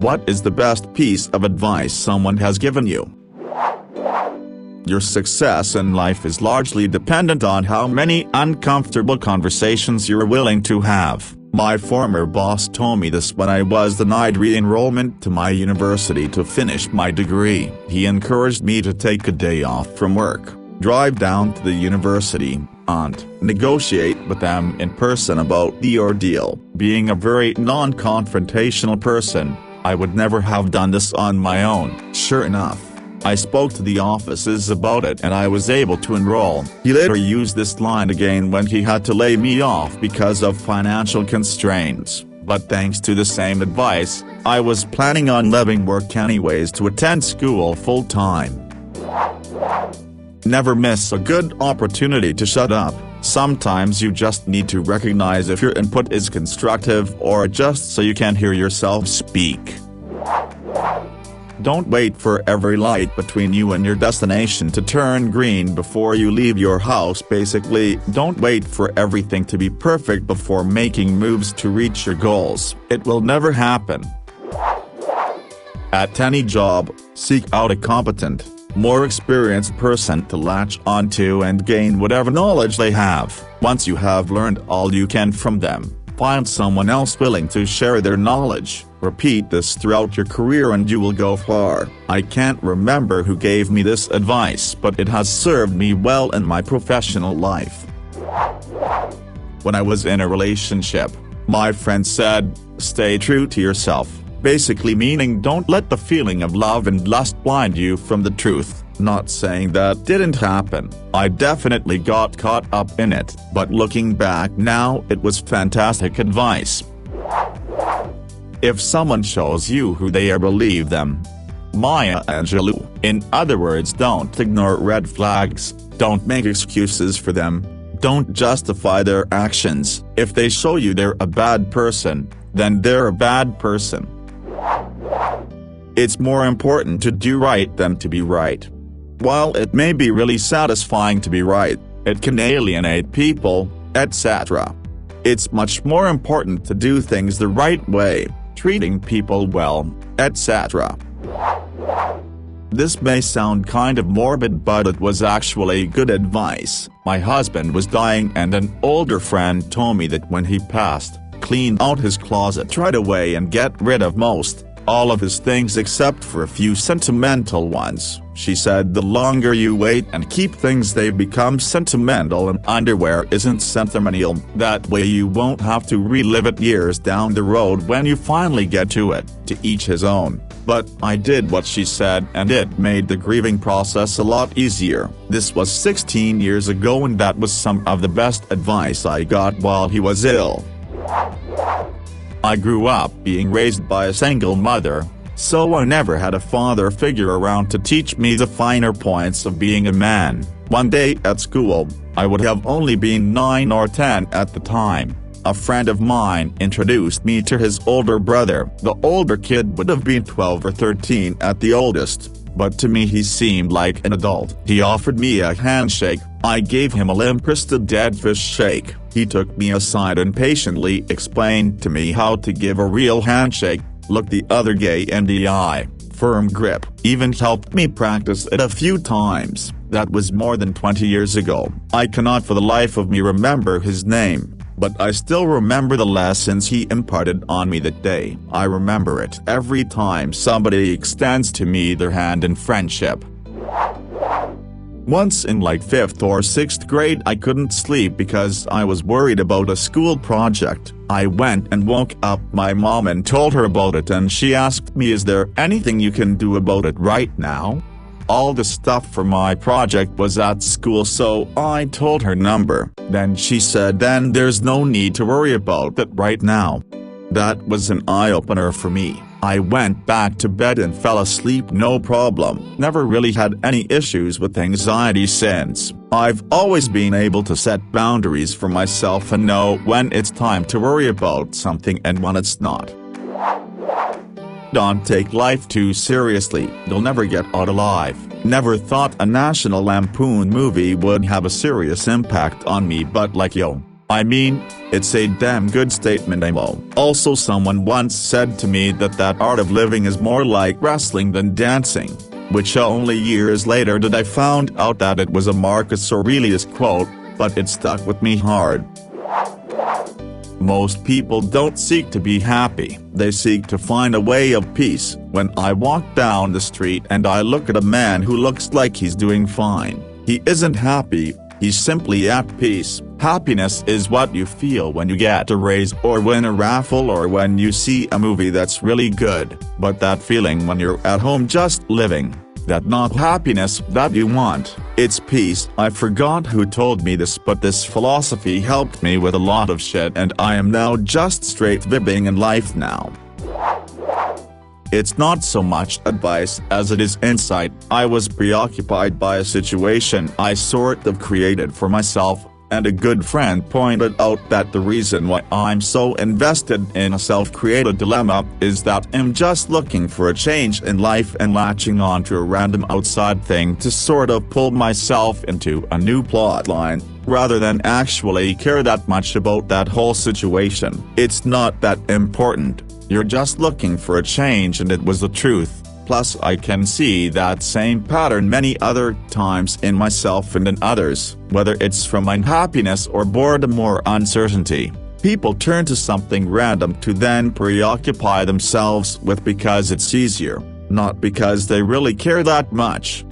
What is the best piece of advice someone has given you? Your success in life is largely dependent on how many uncomfortable conversations you're willing to have. My former boss told me this when I was denied re-enrollment to my university to finish my degree. He encouraged me to take a day off from work, drive down to the university, and negotiate with them in person about the ordeal. Being a very non-confrontational person, I would never have done this on my own. Sure enough, I spoke to the offices about it and I was able to enroll. He later used this line again when he had to lay me off because of financial constraints, but thanks to the same advice, I was planning on leaving work anyways to attend school full-time. Never miss a good opportunity to shut up. Sometimes you just need to recognize if your input is constructive or just so you can hear yourself speak. Don't wait for every light between you and your destination to turn green before you leave your house. Basically, don't wait for everything to be perfect before making moves to reach your goals. It will never happen. At any job, seek out a competent, more experienced person to latch onto and gain whatever knowledge they have. Once you have learned all you can from them, find someone else willing to share their knowledge. Repeat this throughout your career and you will go far. I can't remember who gave me this advice, but it has served me well in my professional life. When I was in a relationship, my friend said, "Stay true to yourself," basically meaning don't let the feeling of love and lust blind you from the truth. Not saying that didn't happen, I definitely got caught up in it, but looking back now it was fantastic advice. If someone shows you who they are, believe them. Maya Angelou. In other words, don't ignore red flags, don't make excuses for them, don't justify their actions. If they show you they're a bad person, then they're a bad person. It's more important to do right than to be right. While it may be really satisfying to be right, it can alienate people, etc. It's much more important to do things the right way, treating people well, etc. This may sound kind of morbid, but it was actually good advice. My husband was dying and an older friend told me that when he passed, clean out his closet right away and get rid of all of his things except for a few sentimental ones. She said the longer you wait and keep things, they become sentimental, and underwear isn't sentimental. That way you won't have to relive it years down the road when you finally get to it. To each his own. But I did what she said and it made the grieving process a lot easier. This was 16 years ago and that was some of the best advice I got while he was ill. I grew up being raised by a single mother, so I never had a father figure around to teach me the finer points of being a man. One day at school, I would have only been 9 or 10 at the time. A friend of mine introduced me to his older brother. The older kid would have been 12 or 13 at the oldest, but to me he seemed like an adult. He offered me a handshake. I gave him a limp-wristed dead fish shake. He took me aside and patiently explained to me how to give a real handshake, look the other guy in the eye, firm grip, even helped me practice it a few times. That was more than 20 years ago. I cannot for the life of me remember his name, but I still remember the lessons he imparted on me that day. I remember it every time somebody extends to me their hand in friendship. Once in like 5th or 6th grade I couldn't sleep because I was worried about a school project. I went and woke up my mom and told her about it, and she asked me, "Is there anything you can do about it right now?" All the stuff for my project was at school, so I told her number. Then she said, "Then there's no need to worry about it right now." That was an eye-opener for me. I went back to bed and fell asleep no problem. Never really had any issues with anxiety since. I've always been able to set boundaries for myself and know when it's time to worry about something and when it's not. Don't take life too seriously. You'll never get out alive. Never thought a National Lampoon movie would have a serious impact on me, but like yo. I mean, it's a damn good statement, Amo. Also, someone once said to me that that art of living is more like wrestling than dancing, which only years later did I found out that it was a Marcus Aurelius quote, but it stuck with me hard. Most people don't seek to be happy, they seek to find a way of peace. When I walk down the street and I look at a man who looks like he's doing fine, he isn't happy, he's simply at peace. Happiness is what you feel when you get a raise or win a raffle or when you see a movie that's really good, but that feeling when you're at home just living, that not happiness that you want, it's peace. I forgot who told me this, but this philosophy helped me with a lot of shit and I am now just straight vibing in life now. It's not so much advice as it is insight. I was preoccupied by a situation I sort of created for myself, and a good friend pointed out that the reason why I'm so invested in a self-created dilemma is that I'm just looking for a change in life and latching on to a random outside thing to sort of pull myself into a new plotline, rather than actually care that much about that whole situation. It's not that important, you're just looking for a change, and it was the truth. Plus I can see that same pattern many other times in myself and in others, whether it's from unhappiness or boredom or uncertainty. People turn to something random to then preoccupy themselves with because it's easier, not because they really care that much.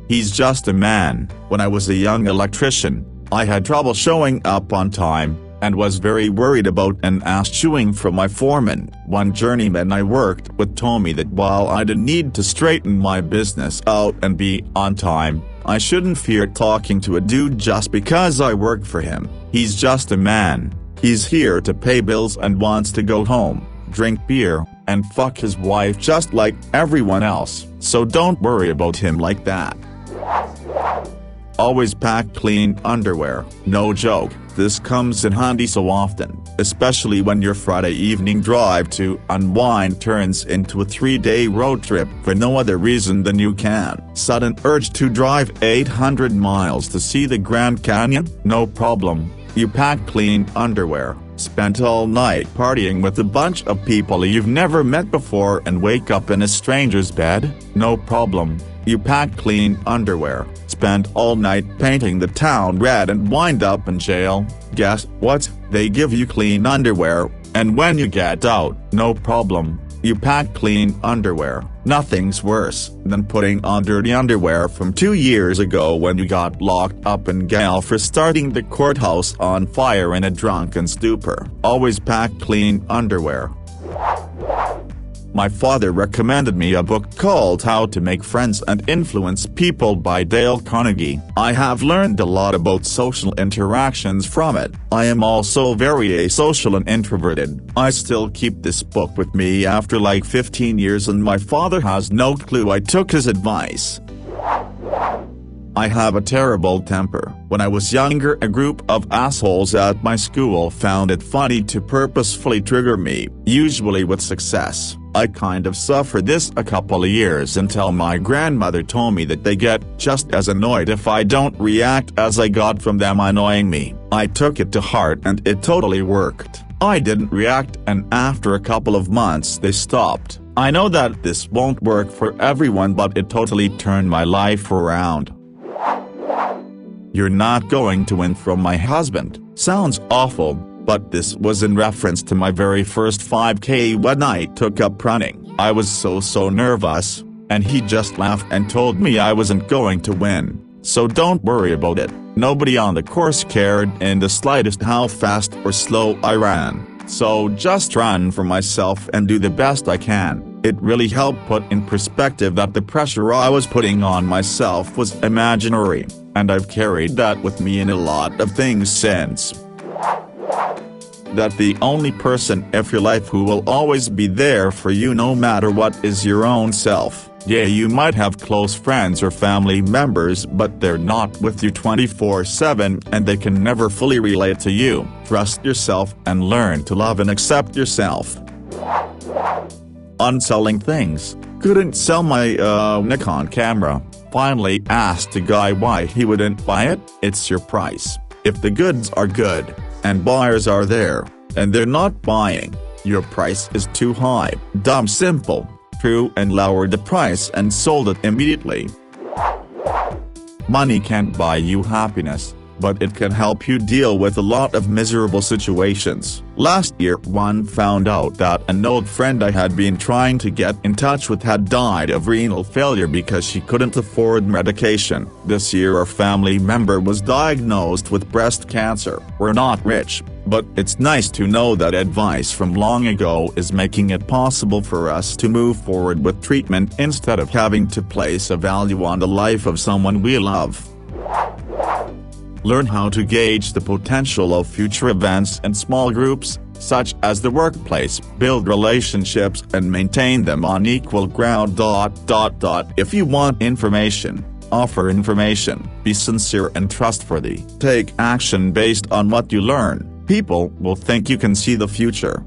He's just a man. When I was a young electrician, I had trouble showing up on time, and was very worried about an ass chewing from my foreman. One journeyman I worked with told me that while I didn't need to straighten my business out and be on time, I shouldn't fear talking to a dude just because I work for him. He's just a man. He's here to pay bills and wants to go home, drink beer, and fuck his wife just like everyone else, so don't worry about him like that. Always pack clean underwear. No joke, this comes in handy so often, especially when your Friday evening drive to unwind turns into a 3-day road trip for no other reason than you can. Sudden urge to drive 800 miles to see the Grand Canyon? No problem, you pack clean underwear. Spent all night partying with a bunch of people you've never met before and wake up in a stranger's bed? No problem, you pack clean underwear. Spend all night painting the town red and wind up in jail? Guess what? They give you clean underwear, and when you get out, no problem, you pack clean underwear. Nothing's worse than putting on dirty underwear from 2 years ago when you got locked up in jail for starting the courthouse on fire in a drunken stupor. Always pack clean underwear. My father recommended me a book called How to Make Friends and Influence People by Dale Carnegie. I have learned a lot about social interactions from it. I am also very asocial and introverted. I still keep this book with me after like 15 years and my father has no clue I took his advice. I have a terrible temper. When I was younger, a group of assholes at my school found it funny to purposefully trigger me, usually with success. I kind of suffered this a couple of years until my grandmother told me that they get just as annoyed if I don't react as I got from them annoying me. I took it to heart and it totally worked. I didn't react, and after a couple of months they stopped. I know that this won't work for everyone, but it totally turned my life around. You're not going to win from my husband. Sounds awful, but this was in reference to my very first 5K when I took up running. I was so nervous, and he just laughed and told me I wasn't going to win, so don't worry about it. Nobody on the course cared in the slightest how fast or slow I ran, so just run for myself and do the best I can. It really helped put in perspective that the pressure I was putting on myself was imaginary, and I've carried that with me in a lot of things since. That the only person in your life who will always be there for you no matter what is your own self. Yeah, you might have close friends or family members, but they're not with you 24/7 and they can never fully relate to you. Trust yourself and learn to love and accept yourself. Unselling things. Couldn't sell my Nikon camera. Finally asked a guy why he wouldn't buy it. It's your price. If the goods are good, and buyers are there, and they're not buying, your price is too high. Dumb simple, true, and lowered the price and sold it immediately. Money can't buy you happiness, but it can help you deal with a lot of miserable situations. Last year, one found out that an old friend I had been trying to get in touch with had died of renal failure because she couldn't afford medication. This year, a family member was diagnosed with breast cancer. We're not rich, but it's nice to know that advice from long ago is making it possible for us to move forward with treatment instead of having to place a value on the life of someone we love. Learn how to gauge the potential of future events in small groups, such as the workplace. Build relationships and maintain them on equal ground. If you want information, offer information. Be sincere and trustworthy. Take action based on what you learn. People will think you can see the future.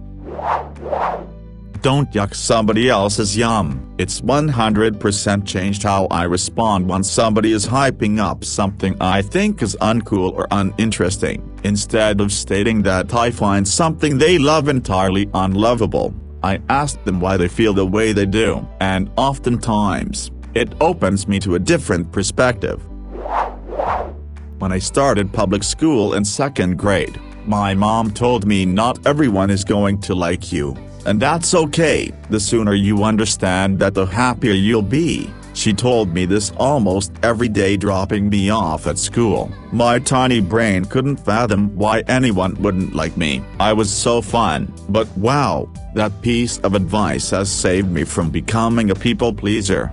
Don't yuck somebody else's yum. It's 100% changed how I respond when somebody is hyping up something I think is uncool or uninteresting. Instead of stating that I find something they love entirely unlovable, I ask them why they feel the way they do, and oftentimes, it opens me to a different perspective. When I started public school in 2nd grade, my mom told me not everyone is going to like you. And that's okay. The sooner you understand that, the happier you'll be. She told me this almost every day dropping me off at school. My tiny brain couldn't fathom why anyone wouldn't like me. I was so fun, but wow, that piece of advice has saved me from becoming a people pleaser.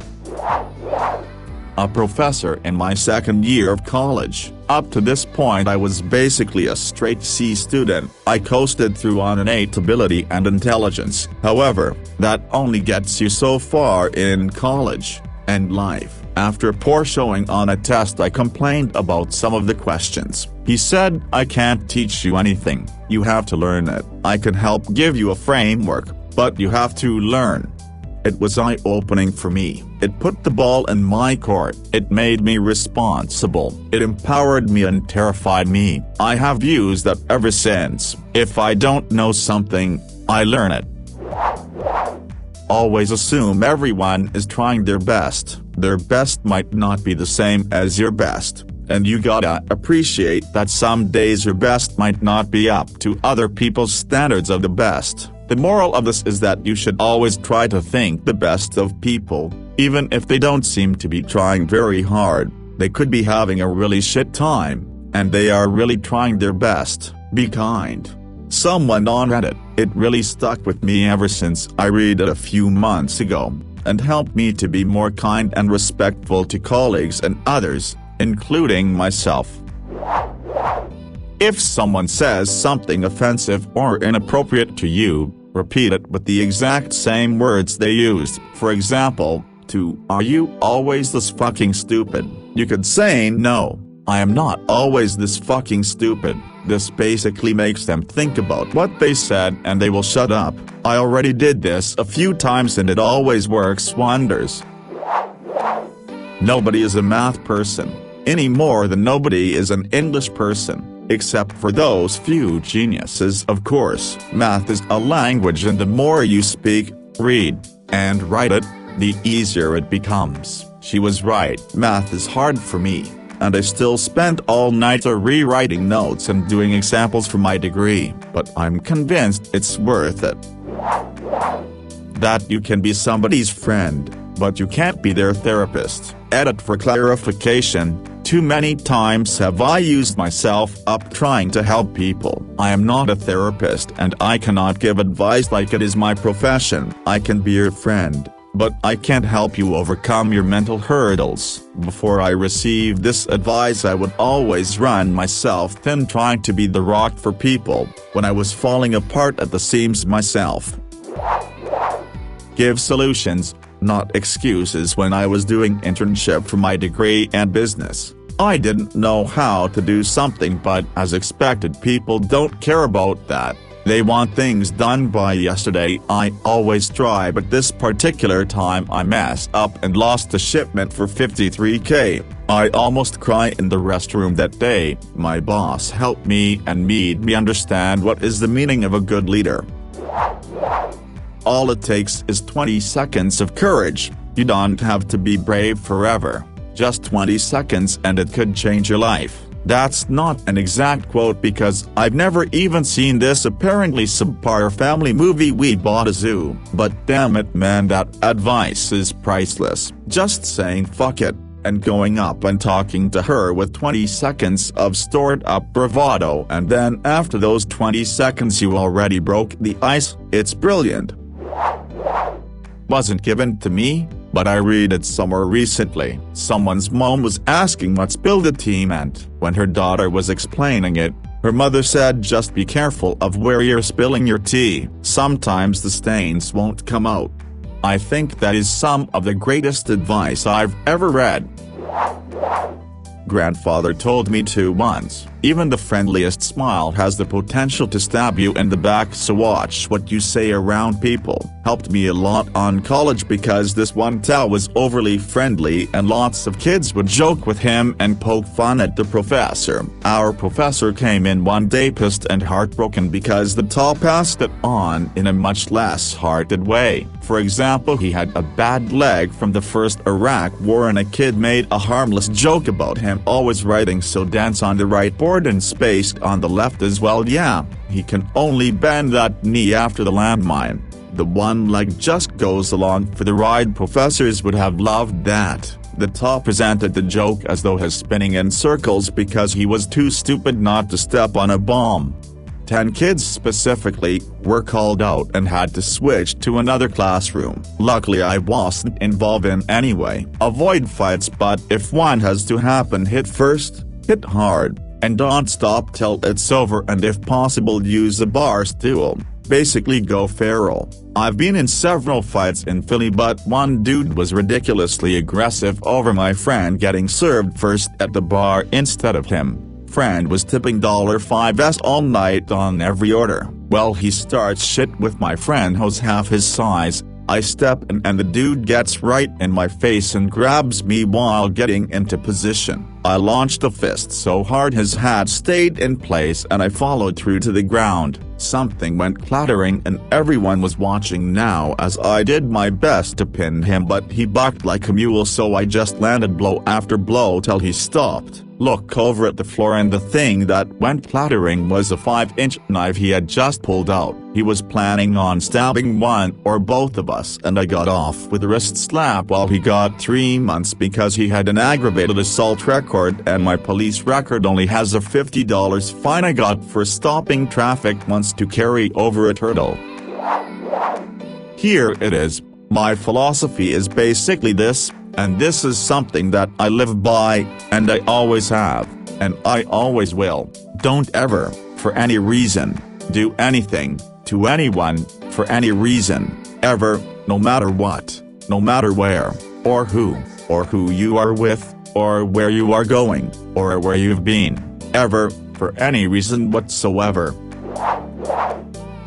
A professor in my 2nd year of college. Up to this point I was basically a straight C student. I coasted through on innate ability and intelligence. However, that only gets you so far in college and life. After a poor showing on a test, I complained about some of the questions. He said, "I can't teach you anything. You have to learn it. I can help give you a framework, but you have to learn." It was eye-opening for me. It put the ball in my court. It made me responsible. It empowered me and terrified me. I have used that ever since. If I don't know something, I learn it. Always assume everyone is trying their best. Their best might not be the same as your best, and you gotta appreciate that some days your best might not be up to other people's standards of the best. The moral of this is that you should always try to think the best of people, even if they don't seem to be trying very hard. They could be having a really shit time, and they are really trying their best. Be kind. Someone on Reddit, it really stuck with me ever since I read it a few months ago, and helped me to be more kind and respectful to colleagues and others, including myself. If someone says something offensive or inappropriate to you, repeat it with the exact same words they used. For example, "Are you always this fucking stupid?" You could say, "No, I am not always this fucking stupid." This basically makes them think about what they said and they will shut up. I already did this a few times and it always works wonders. Nobody is a math person, any more than nobody is an English person. Except for those few geniuses, of course. Math is a language, and the more you speak, read, and write it, the easier it becomes. She was right. Math is hard for me, and I still spent all night rewriting notes and doing examples for my degree, but I'm convinced it's worth it. That you can be somebody's friend, but you can't be their therapist. Edit for clarification. Too many times have I used myself up trying to help people. I am not a therapist and I cannot give advice like it is my profession. I can be your friend, but I can't help you overcome your mental hurdles. Before I received this advice, I would always run myself thin trying to be the rock for people, when I was falling apart at the seams myself. Give solutions, not excuses. When I was doing internship for my degree and business, I didn't know how to do something, but as expected, people don't care about that. They want things done by yesterday. I always try, but this particular time I messed up and lost the shipment for $53K. I almost cried in the restroom that day. My boss helped me and made me understand what is the meaning of a good leader. All it takes is 20 seconds of courage. You don't have to be brave forever. Just 20 seconds and it could change your life. That's not an exact quote because I've never even seen this apparently subpar family movie We Bought a Zoo, but damn it man, that advice is priceless. Just saying fuck it, and going up and talking to her with 20 seconds of stored up bravado, and then after those 20 seconds you already broke the ice. It's brilliant. Wasn't given to me, but I read it somewhere recently. Someone's mom was asking what spill the tea meant. When her daughter was explaining it, her mother said just be careful of where you're spilling your tea. Sometimes the stains won't come out. I think that is some of the greatest advice I've ever read. Grandfather told me to once, even the friendliest smile has the potential to stab you in the back, so watch what you say around people. Helped me a lot on college because this one tell was overly friendly and lots of kids would joke with him and poke fun at the professor. Our professor came in one day pissed and heartbroken because the tall passed it on in a much less hearted way. For example, he had a bad leg from the first Iraq war and a kid made a harmless joke about him always writing so dense on the right board and spaced on the left as well. Yeah, he can only bend that knee after the landmine. The one leg just goes along for the ride. Professors would have loved that. The top presented the joke as though he's spinning in circles because he was too stupid not to step on a bomb. 10 kids specifically were called out and had to switch to another classroom. Luckily I wasn't involved in anyway. Avoid fights, but if one has to happen, hit first, hit hard, and don't stop till it's over, and if possible use a bar stool. Basically go feral. I've been in several fights in Philly, but one dude was ridiculously aggressive over my friend getting served first at the bar instead of him. Friend was tipping $5s all night on every order. Well, he starts shit with my friend who's half his size. I step in and the dude gets right in my face and grabs me while getting into position. I launched a fist so hard his hat stayed in place and I followed through to the ground. Something went clattering and everyone was watching now as I did my best to pin him, but he bucked like a mule, so I just landed blow after blow till he stopped. Look over at the floor and the thing that went clattering was a 5-inch knife he had just pulled out. He was planning on stabbing one or both of us, and I got off with a wrist slap while he got 3 months because he had an aggravated assault record and my police record only has a $50 fine I got for stopping traffic once to carry over a turtle. Here it is. My philosophy is basically this. And this is something that I live by, and I always have, and I always will. Don't ever, for any reason, do anything, to anyone, for any reason, ever, no matter what, no matter where, or who you are with, or where you are going, or where you've been, ever, for any reason whatsoever.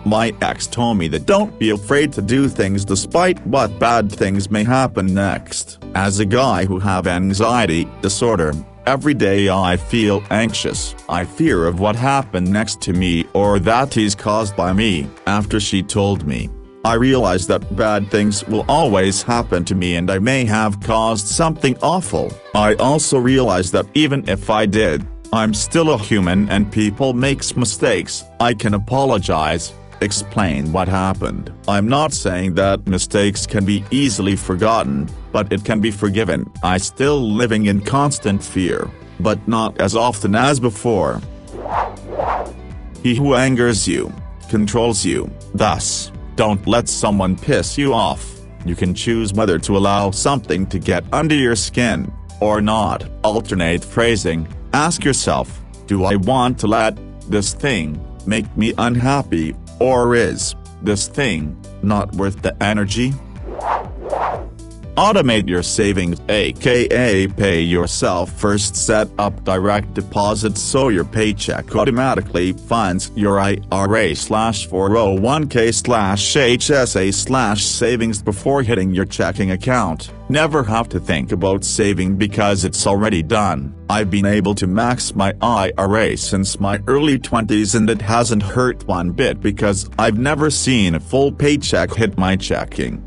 My ex told me that don't be afraid to do things despite what bad things may happen next. As a guy who have anxiety disorder, every day I feel anxious. I fear of what happened next to me or that is caused by me. After she told me, I realized that bad things will always happen to me and I may have caused something awful. I also realized that even if I did, I'm still a human and people makes mistakes. I can apologize. Explain what happened. I'm not saying that mistakes can be easily forgotten, but it can be forgiven. I still living in constant fear, but not as often as before. He who angers you, controls you. Thus, don't let someone piss you off. You can choose whether to allow something to get under your skin, or not. Alternate phrasing. Ask yourself, do I want to let this thing make me unhappy? Or is this thing not worth the energy? Automate your savings, aka pay yourself first. Set up direct deposits so your paycheck automatically funds your IRA/401k/HSA/savings before hitting your checking account. Never have to think about saving because it's already done. I've been able to max my IRA since my early 20s and it hasn't hurt one bit because I've never seen a full paycheck hit my checking.